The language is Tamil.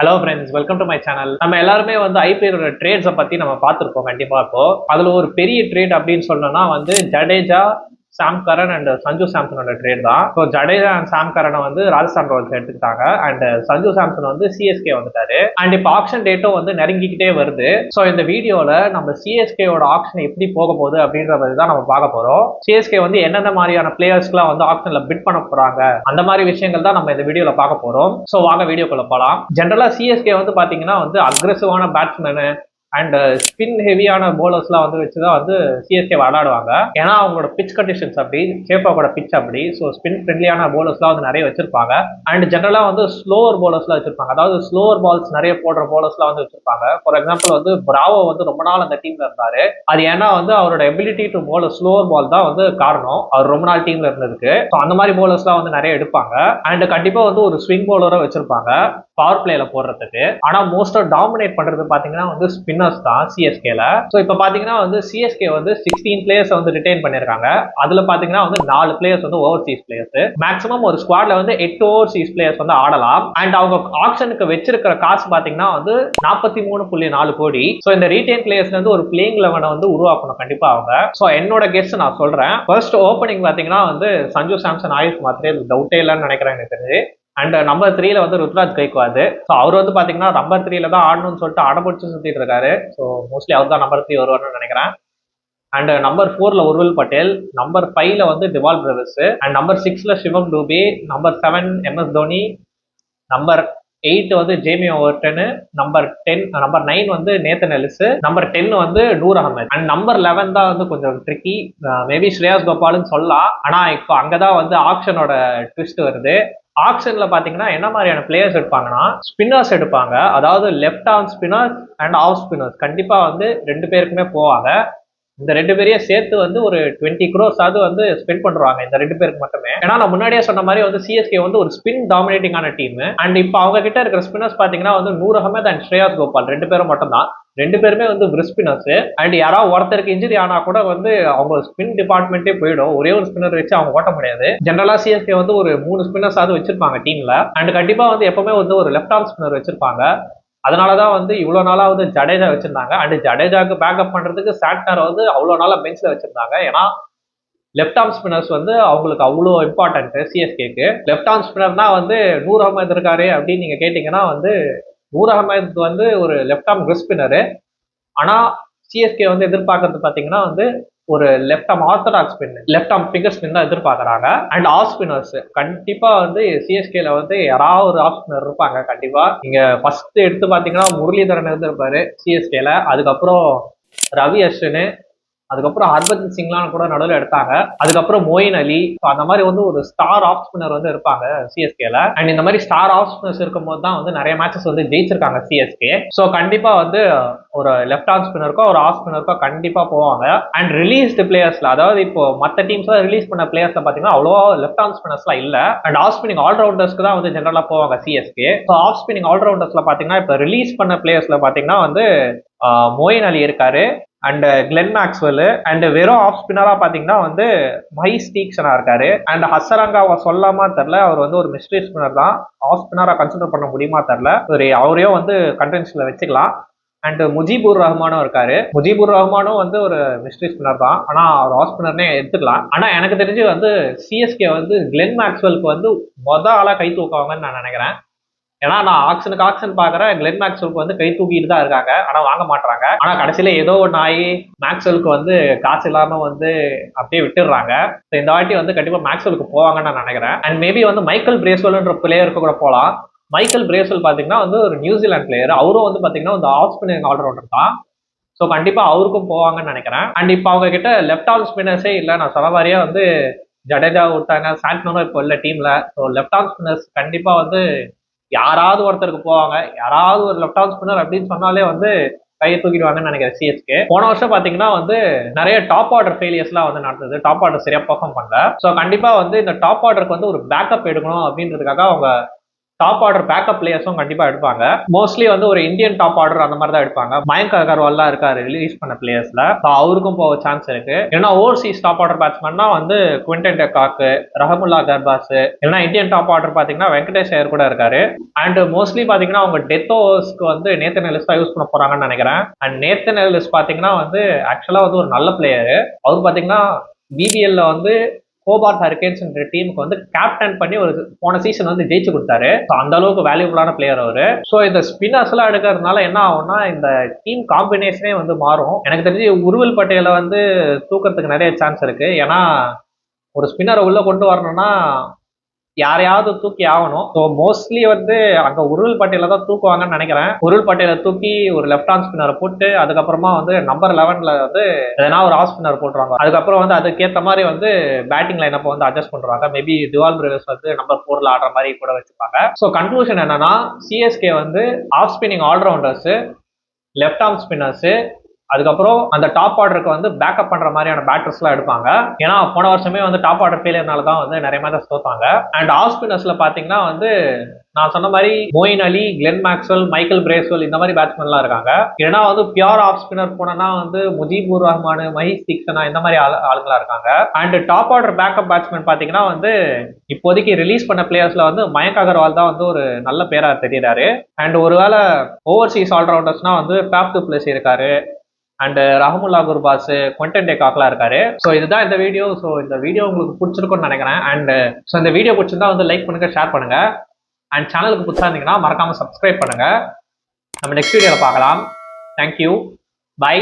Hello friends, welcome to my channel. நம்ம எல்லாருமே வந்து ஐபிஎல் ட்ரேட்ஸை பத்தி நம்ம பார்த்துருப்போம் கண்டிப்பா. இப்போ அதுல ஒரு பெரிய ட்ரேட் அப்படின்னு சொன்னோம்னா வந்து ஜடேஜா, சாம் கரன் அண்ட் சஞ்சு சாம்சனோட ட்ரேட் தான். ஸோ ஜடேஜா அண்ட் சாம் கரனை வந்து ராஜஸ்தான் ராயல்ஸ் எடுத்துக்கிட்டாங்க அண்ட் சஞ்சு சாம்சன் வந்து சிஎஸ்கே வந்துட்டாரு. அண்ட் இப்போ ஆக்ஷன் டேட்டும் வந்து நெருங்கிக்கிட்டே வருது. ஸோ இந்த வீடியோல நம்ம சிஎஸ்கேவோட ஆக்ஷன் எப்படி போக போகுது அப்படின்றத தான் நம்ம பார்க்க போறோம். சிஎஸ்கே வந்து என்னென்ன மாதிரியான பிளேயர்ஸ்க்குலாம் வந்து ஆக்ஷன்ல பிட் பண்ண போறாங்க, அந்த மாதிரி விஷயங்கள் தான் நம்ம இந்த வீடியோல பார்க்க போறோம். ஸோ வாங்க வீடியோக்குள்ள போகலாம். ஜென்ரலா சிஎஸ்கே வந்து பாத்தீங்கன்னா வந்து அக்ரெசிவான பேட்ஸ்மேனு அண்ட் ஸ்பின் ஹெவியான போலர்ஸ்லாம் வந்து வச்சுதான் வந்து சிஎஸ்கே விளையாடுவாங்க. ஏன்னா அவங்களோட பிச் கண்டிஷன்ஸ் அப்படி, சேப்பாக்கோட பிச் அப்படி. ஸோ ஸ்பின் ஃப்ரெண்ட்லியான போலர்ஸ்லாம் வந்து நிறைய வச்சிருப்பாங்க. அண்ட் ஜென்ரலா வந்து ஸ்லோவர் போலர்ஸ்லாம் வச்சிருப்பாங்க. அதாவது ஸ்லோவர் பால்ஸ் நிறைய போடுற போலர்ஸ்லாம் வந்து வச்சிருப்பாங்க. ஃபார் எக்ஸாம்பிள் வந்து பிராவோ வந்து ரொம்ப நாள் அந்த டீம்ல இருந்தாரு. அது ஏன்னா வந்து அவரோட எபிலிட்டி டு போல் ஸ்லோவர் பால் தான் வந்து காரணம் அவர் ரொம்ப நாள் டீம்ல இருந்ததுக்கு. ஸோ அந்த மாதிரி போலர்ஸ்லாம் வந்து நிறைய எடுப்பாங்க. அண்ட் கண்டிப்பா வந்து ஒரு ஸ்விங் போலரை வச்சிருப்பாங்க பவர் பிளேல போடுறதுக்கு. ஆனா மோஸ்டா டாமினேட் பண்றது பாத்தீங்கன்னா வந்து ஸ்பின்னர்ஸ் தான் சிஎஸ்கேல. சோ இப்ப பாத்தீங்கன்னா வந்து சிஎஸ்கே வந்து 16 பிளேயர்ஸ் வந்து ரிட்டைன் பண்ணிருக்காங்க. அதுல பாத்தீங்கன்னா வந்து 4 பிளேயர்ஸ் வந்து ஓவர்சீஸ் பிளேயர்ஸ். மேக்ஸிமம் ஒரு ஸ்குவாட்ல வந்து 8 ஓவர்சீஸ் பிளேயர்ஸ் வந்து ஆடலாம். அண்ட் அவங்க ஆப்ஷனுக்கு வச்சிருக்கிற காசு பாத்தீங்கன்னா வந்து 43.4 கோடி. சோ இந்த ரீடைன் பிளேயர்ஸ்ல இருந்து ஒரு பிளேயிங் 11 வந்து உருவாக்கணும் கண்டிப்பா அவங்க. சோ என்னோட கெஸ் நான் சொல்றேன். ஃபர்ஸ்ட் ஓப்பனிங் பாத்தீங்கன்னா வந்து சஞ்சு சாம்சன், ஆயுஷ் மாத்ரே, டவுட்டே இல்லைன்னு நினைக்கிறேன் எனக்கு தெரிஞ்சு. அண்ட் நம்பர் 3ல வந்து ருத்ராஜ் கைக்வாத். ஸோ அவர் வந்து பாத்தீங்கன்னா நம்பர் 3ல தான் ஆடணும்னு சொல்லிட்டு அடம்பிடிச்சு சுத்திட்டு இருக்காரு. ஸோ மோஸ்ட்லி அவர் தான் நம்பர் 3 வருவார்னு நினைக்கிறேன். அண்ட் நம்பர் 4ல உர்வில் பட்டேல், நம்பர் 5ல வந்து டிவால் பிரதர்ஸ், அண்ட் நம்பர் 6ல Shivam Dube, number 7 MS Dhoni, number 8 வந்து ஜேமி ஓவர்டன், நம்பர் 9 வந்து நேத்தன் எலிஸ், நம்பர் 10 வந்து நூர் அகமது. அண்ட் நம்பர் 11 தான் வந்து கொஞ்சம் ட்ரிக்கி. மேபி ஸ்ரேயாஸ் கோபால்னு சொல்லலாம். ஆனா இப்போ அங்கதான் வந்து ஆக்ஷனோட ட்விஸ்ட் வருது. ஆக்ஷன்ல பாத்தீங்கன்னா என்ன மாதிரியான பிளேயர்ஸ் எடுப்பாங்கன்னா ஸ்பின்னர்ஸ் எடுப்பாங்க. அதாவது left arm spinners and half spinners கண்டிப்பா வந்து 2 பேருக்குமே போவாங்க. இந்த 2 பேரையும் சேர்த்து வந்து ஒரு 20 crores வந்து ஸ்பெண்ட் பண்ணுவாங்க இந்த 2 பேருக்கு மட்டுமே. ஏன்னா நான் முன்னாடியே சொன்ன மாதிரி வந்து சிஎஸ்கே வந்து ஒரு ஸ்பின் டாமினேட்டிங்கான டீம். அண்ட் இப்போ அவங்க கிட்ட இருக்கிற ஸ்பின்னர்ஸ் பாத்தீங்கன்னா வந்து நூர் அகமது அண்ட் ஸ்ரேயாஸ் கோபால் 2 பேரும் மட்டும் தான். 2 பேருமே வந்து ஸ்பின்னர்ஸ். அண்ட் யாராவது ஒருத்தருக்கு இன்ஜுரி ஆனா கூட வந்து அவங்க ஸ்பின் டிபார்ட்மெண்ட்டே போயிடும். ஒரே ஒரு ஸ்பின்னர் வச்சு அவங்க ஓட்ட முடியாது. ஜெனரலா சிஎஸ்கே வந்து ஒரு 3 ஸ்பின்னர்ஸ் வச்சிருப்பாங்க டீம்ல. அண்ட் கண்டிப்பா வந்து எப்பவுமே வந்து ஒரு லெஃப்ட் ஆர்ம் ஸ்பின்னர் வச்சிருப்பாங்க. அதனாலதான் வந்து இவ்வளவு நாளா வந்து ஜடேஜா வச்சிருந்தாங்க. அண்ட் ஜடேஜாக்கு பேக்கப் பண்றதுக்கு சாட்னர் வந்து அவ்வளவு நாளா பெஞ்ச்ல வச்சிருந்தாங்க. ஏன்னா லெஃப்ட் ஆர்ம் ஸ்பின்னர்ஸ் வந்து அவங்களுக்கு அவ்வளோ இம்பார்ட்டன்ட் சிஎஸ்கேக்கு. லெஃப்ட் ஆர்ம் ஸ்பின்னர்னா வந்து நூர் அகமது இருக்காரு அப்படின்னு நீங்க கேட்டீங்கன்னா வந்து நூர் அகமது வந்து ஒரு லெஃப்ட் ஆர்ம் ஸ்பின்னரு. ஆனா சிஎஸ்கே வந்து எதிர்பார்க்கறது பாத்தீங்கன்னா வந்து ஒரு left arm orthodox spin, left arm finger spin தான் எதிர்பார்க்கறாங்க. அண்ட் ஆஃப் ஸ்பின்னர்ஸ் கண்டிப்பா வந்து சிஎஸ்கேல வந்து யாராவது ஒரு ஆஃப் ஸ்பின்னர் இருப்பாங்க கண்டிப்பா. நீங்க ஃபர்ஸ்ட் எடுத்து பாத்தீங்கன்னா முரளிதரன் இருந்திருப்பாரு சிஎஸ்கேல. அதுக்கப்புறம் ரவி அஸ்வின், அதுக்கப்புறம் ஹர்பஜன் சிங்லாம் கூட நடுவில் எடுத்தாங்க. அதுக்கப்புறம் மொயின் அலி. அந்த மாதிரி வந்து ஒரு ஸ்டார் ஆஃப் ஸ்பின்னர் வந்து இருப்பாங்க சிஎஸ்கேல. அண்ட் இந்த மாதிரி ஸ்டார் ஆஃப் ஸ்பின்னர்ஸ் இருக்கும்போது தான் வந்து நிறைய மேட்சஸ் வந்து ஜெயிச்சிருக்காங்க சிஎஸ்கே. ஸோ கண்டிப்பா வந்து ஒரு லெஃப்ட் ஆர்ம் ஸ்பின்னருக்கோ ஒரு ஆஃப் ஸ்பின்னருக்கோ கண்டிப்பா போவாங்க. அண்ட் ரிலீஸ்டு பிளேயர்ஸ்ல, அதாவது இப்போ மற்ற டீம்ஸ் ரிலீஸ் பண்ண பிளேயர்ஸ்ல பாத்தீங்கன்னா அவ்வளோவா லெஃப்ட் ஆர்ம் ஸ்பின்னர்ஸ்லாம் இல்ல. அண்ட் ஆஃப் ஸ்பின்னிங் ஆல்ரவுண்டர்ஸ்க்கு தான் வந்து ஜெனரலா போவாங்க சிஎஸ்கே. ஸோ ஆஃப் ஸ்பின்னிங் ஆல்ரவுண்டர்ஸ்ல பாத்தீங்கன்னா இப்போ ரிலீஸ் பண்ண பிளேயர்ஸ்ல பாத்தீங்கன்னா வந்து மொயின் அலி இருக்காரு, அண்ட் கிளென் மேக்ஸ்வெல், அண்ட் வெறும் ஆஃப் ஸ்பின்னரா பாத்தீங்கன்னா வந்து மஹிஸ் தீக்ஷனா இருக்காரு. அண்ட் ஹசரங்காவை சொல்லாமா தெரியல, அவர் வந்து ஒரு மிஸ்ட்ரி ஸ்பின்னர் தான். ஆஃப் ஸ்பின்னரா கன்சிடர் பண்ண முடியுமா தெரியல. சரி, அவரையும் வந்து கண்டென்ஷன்ல வச்சுக்கலாம். அண்ட் முஜிபுர் ரஹ்மானும் இருக்காரு. முஜிபுர் ரஹ்மானும் வந்து ஒரு மிஸ்ட்ரி ஸ்பின்னர் தான். ஆனா அவர் ஆஃப் ஸ்பின்னர்னே எடுத்துக்கலாம். ஆனா எனக்கு தெரிஞ்சு வந்து சிஎஸ்கே வந்து கிளென் மேக்ஸ்வெலுக்கு வந்து ஆளா கை தூக்குவாங்கன்னு நான் நினைக்கிறேன். ஏன்னா நான் ஆக்ஷன் பாக்குறேன், கிளென் மேக்ஸ்வெலுக்கு வந்து கை தூக்கிட்டு தான் இருக்காங்க. ஆனா வாங்க மாட்டாங்க. ஆனா கடைசியில ஏதோ ஒன்று ஆகி மேக்ஸ்வெலுக்கு வந்து காசு இல்லாம வந்து அப்படியே விட்டுடுறாங்க. இந்த வாட்டி வந்து கண்டிப்பா மேக்ஸ்வெலுக்கு போவாங்கன்னு நான் நினைக்கிறேன். அண்ட் மேபி வந்து மைக்கேல் பிரேஸ்வெல்ன்ற பிளேயருக்கு கூட போகலாம். மைக்கேல் பிரேஸ்வெல் பாத்தீங்கன்னா வந்து ஒரு நியூசிலாந்து பிளேயர். அவரும் வந்து பாத்தீங்கன்னா வந்து ஆஃப் ஸ்பின்னிங் ஆல்ரவுண்டர் தான். ஸோ கண்டிப்பா அவருக்கும் போவாங்கன்னு நினைக்கிறேன். அண்ட் இப்போ அவங்க கிட்ட லெஃப்ட் ஆர்ம் ஸ்பின்னர்ஸே இல்லை. நான் சொல்ல மாதிரியா வந்து ஜடேஜா விட்டாங்க, சாட்னரும் இப்போ இல்லை டீம்ல. ஸோ லெஃப்ட் ஆர்ம் ஸ்பின்னர்ஸ் கண்டிப்பா வந்து யாராவது ஒருத்தருக்கு போவாங்க. யாராவது ஒரு லெஃப்ட் ஆர்ம் ஸ்பின்னர் அப்படின்னு சொன்னாலே வந்து கையை தூக்கிடுவாங்கன்னு நினைக்கிறேன் சிஎஸ்கே. போன வருஷம் பாத்தீங்கன்னா வந்து நிறைய டாப் ஆர்டர் ஃபெயிலியர்ஸ்லாம் வந்து நடந்தது. டாப் ஆர்டர் சரியா பெர்ஃபார்ம் பண்ணல. ஸோ கண்டிப்பா வந்து இந்த டாப் ஆர்டருக்கு வந்து ஒரு பேக்கப் எடுக்கணும் அப்படின்றதுக்காக அவங்க டாப் ஆர்டர் பேக்கப் பிளேயர்ஸும் கண்டிப்பா எடுப்பாங்க. மோஸ்ட்லி வந்து ஒரு இந்தியன் டாப் ஆர்டர் அந்த மாதிரி தான் எடுப்பாங்க. மயங்க் அகர்வால் தான் இருக்காரு ரிலீஸ் பண்ண பிளேயர்ஸ்ல, அவருக்கும் போக சான்ஸ் இருக்கு. ஏன்னா ஓவர்சீஸ் டாப் ஆர்டர் பேட்ஸ்மேன்னா வந்து குவிண்டன் டெகாக், ரஹமுல்லா கர்பாஸ், இல்லைன்னா இந்தியன் டாப் ஆர்டர் பாத்தீங்கன்னா வெங்கடேஷ் ஐயர் கூட இருக்காரு. அண்ட் மோஸ்ட்லி பாத்தீங்கன்னா அவங்க டெத் ஓவர்ஸ்க்கு வந்து நேத்தன் எல்லிஸ் தான் யூஸ் பண்ண போறாங்கன்னு நினைக்கிறேன். அண்ட் நேத்தன் எல்லிஸ் பாத்தீங்கன்னா வந்து ஆக்சுவலா வந்து ஒரு நல்ல பிளேயர். அவர் பாத்தீங்கன்னா பிபிஎல்ல வந்து ஹோபார்ட் ஹரிகேன்ஸ் டீமுக்கு வந்து கேப்டன் பண்ணி ஒரு போன சீசன் வந்து ஜெயிச்சு கொடுத்தாரு. அந்த அளவுக்கு வேல்யூபிளான பிளேயர் அவரு. ஸோ இந்த ஸ்பின்னர்ஸ் எல்லாம் எடுக்கிறதுனால என்ன ஆகும்னா இந்த டீம் காம்பினேஷனே வந்து மாறும். எனக்கு தெரிஞ்சு உருவல் பட்டேலை வந்து தூக்கிறதுக்கு நிறைய சான்ஸ் இருக்கு. ஏன்னா ஒரு ஸ்பின்னரை உள்ள கொண்டு வரணும்னா யாரையாவது தூக்கி ஆகணும். ஸோ மோஸ்ட்லி வந்து அங்க உருள் பட்டேல தான் தூக்குவாங்கன்னு நினைக்கிறேன். உருள் பட்டேல தூக்கி ஒரு லெஃப்ட் ஹேண்ட் ஸ்பின்னரை போட்டு அதுக்கப்புறமா வந்து நம்பர் 11ல வந்து எதனா ஒரு ஆஃப் ஸ்பின்னர் போட்டுருவாங்க. அதுக்கப்புறம் வந்து அதுக்கேற்ற மாதிரி வந்து பேட்டிங் லைன் அப்போ வந்து அட்ஜஸ்ட் பண்ணுவாங்க. மேபி டுவால் பிரேவர்ஸ் வந்து நம்பர் 4ல ஆடுற மாதிரி கூட வச்சுப்பாங்க. ஸோ கன்க்ளூஷன் என்னன்னா சிஎஸ்கே வந்து off spinning allrounders, left arm spinners, அதுக்கப்புறம் அந்த டாப் ஆர்டருக்கு வந்து பேக்கப் பண்ற மாதிரியான பேட்டர்ஸ் எல்லாம் எடுப்பாங்க. ஏன்னா போன வருஷமே வந்து டாப் ஆர்டர் ஃபெயிலியர்னால தான் வந்து நிறைய மேட்சஸ் தோத்தாங்க. அண்ட் ஆஃப் ஸ்பின்னர்ஸ்ல பாத்தீங்கன்னா வந்து நான் சொன்ன மாதிரி மொயின் அலி, கிளென் மேக்ஸ்வெல், மைக்கேல் பிரேஸ்வெல் இந்த மாதிரி பேட்ஸ்மேன்லாம் இருக்காங்க. ஏன்னா வந்து பியூர் ஆஃப் ஸ்பின்னர் போனா வந்து முஜீபுர் ரஹ்மான், மஹீஷ் தீக்ஷனா இந்த மாதிரி ஆளுங்களா இருக்காங்க. And top order backup batsman பாத்தீங்கன்னா வந்து இப்போதைக்கு ரிலீஸ் பண்ண பிளேயர்ஸ்ல வந்து மயங்க் அகர்வால் தான் வந்து ஒரு நல்ல பேரா தெரியுறாரு. அண்ட் ஒருவேளை ஓவர்சீஸ் ஆல்ரவுண்டர்ஸ்னா வந்து பேப் டு பிளேஸ் இருக்காரு. அண்ட் ரஹமுல்லா குர்பாஸ், குவிண்டன் டெகாக்லாம் இருக்காரு. ஸோ இதுதான் இந்த வீடியோ. ஸோ இந்த வீடியோ உங்களுக்கு பிடிச்சிருக்கும்னு நினைக்கிறேன். அண்ட் ஸோ இந்த வீடியோ பிடிச்சிருந்தா வந்து லைக் பண்ணுங்க, ஷேர் பண்ணுங்க. அண்ட் சேனலுக்கு புதுசாக இருந்தீங்கன்னா மறக்காம சப்ஸ்கிரைப் பண்ணுங்க. நம்ம நெக்ஸ்ட் வீடியோவில் பார்க்கலாம். Thank you, by.